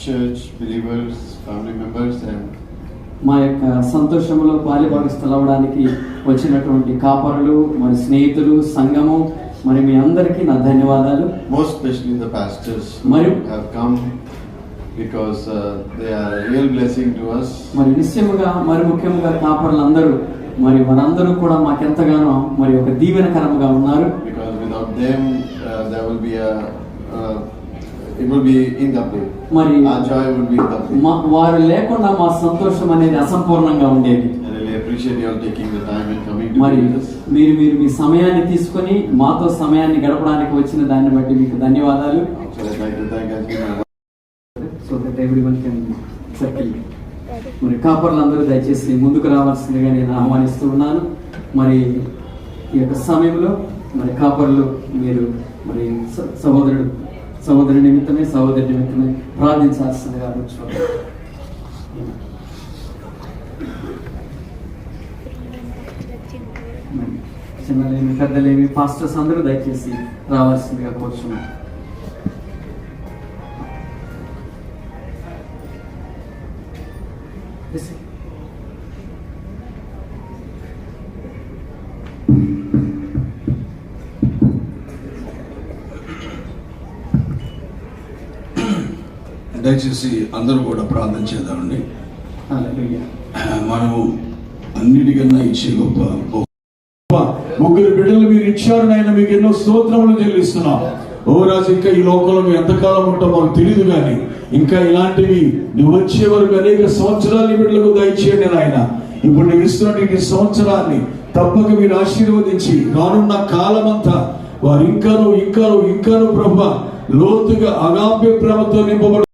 church believers, family members, and మా యొక్క సంతోషంలో పాలిభాగస్తులు అవ్వడానికి వచ్చినటువంటి కాపరులు, మరి స్నేహితులు, సంఘము, మరి మీ అందరికీ నా ధన్యవాదాలు. most especially the pastors Maru have come because they are a real blessing to us. మరి నిశ్చయముగా మరి ముఖ్యంగా కాపరులందరూ మరి వారందరూ కూడా మాకెంతగానో మరి ఒక దీవెనకరముగా ఉన్నారు. Because without them there will be it will be incomplete. మరి our joy will be incomplete. వారు లేకుండా మా సంతోషం అనేది అసంపూర్ణంగా ఉండేది. I really appreciate you all taking the time and coming to మరి this. మీరు మీ సమయాన్ని తీసుకొని మాతో సమయాన్ని గడపడానికి వచ్చిన దాన్ని బట్టి మీకు ధన్యవాదాలు. So I'd like to thank everyone. So that everyone can settle. మరి కాపర్లందరూ దయచేసి ముందుకు రావాల్సిందిగా నేను ఆహ్వానిస్తూ ఉన్నాను. మరి ఈ యొక్క సమయంలో మరి కాపర్లు మీరు మరి సహోదరుడి నిమిత్తమే సహోదరి నిమిత్తమే ప్రార్థించాల్సిందిగా కూర్చోండి. చిన్నలేమి పెద్దలేమి పాస్టర్స్ అందరూ దయచేసి రావాల్సిందిగా కూర్చున్నాం. దయచేసి అందరూ కూడా ప్రార్థన చేద్దామండి. హల్లెలూయా. మనము అన్నిటికన్నా ఇచ్చే గొప్ప ముగ్గురు బిడ్డలు మీరు ఇచ్చారు నాయన, మీకు ఎన్నో స్తోత్రములు చెల్లిస్తున్నాం. ఓ రాజు, ఇంకా ఈ లోకంలో మీరు ఎంతకాలం ఉంటాం మాకు తెలియదు, కానీ ఇంకా ఇలాంటివి నువ్వు వచ్చే వరకు అనేక సంవత్సరాలు ఈ బిడ్డలకు దయచేయండి నాయన. ఇప్పుడు నువ్వు ఇస్తున్న ఈ సంవత్సరాన్ని తప్పక మీరు ఆశీర్వదించి రానున్న కాలమంతా వారు ఇంకాను ప్రభువా లోతుగా అగాప్య ప్రేమతో నింపబడి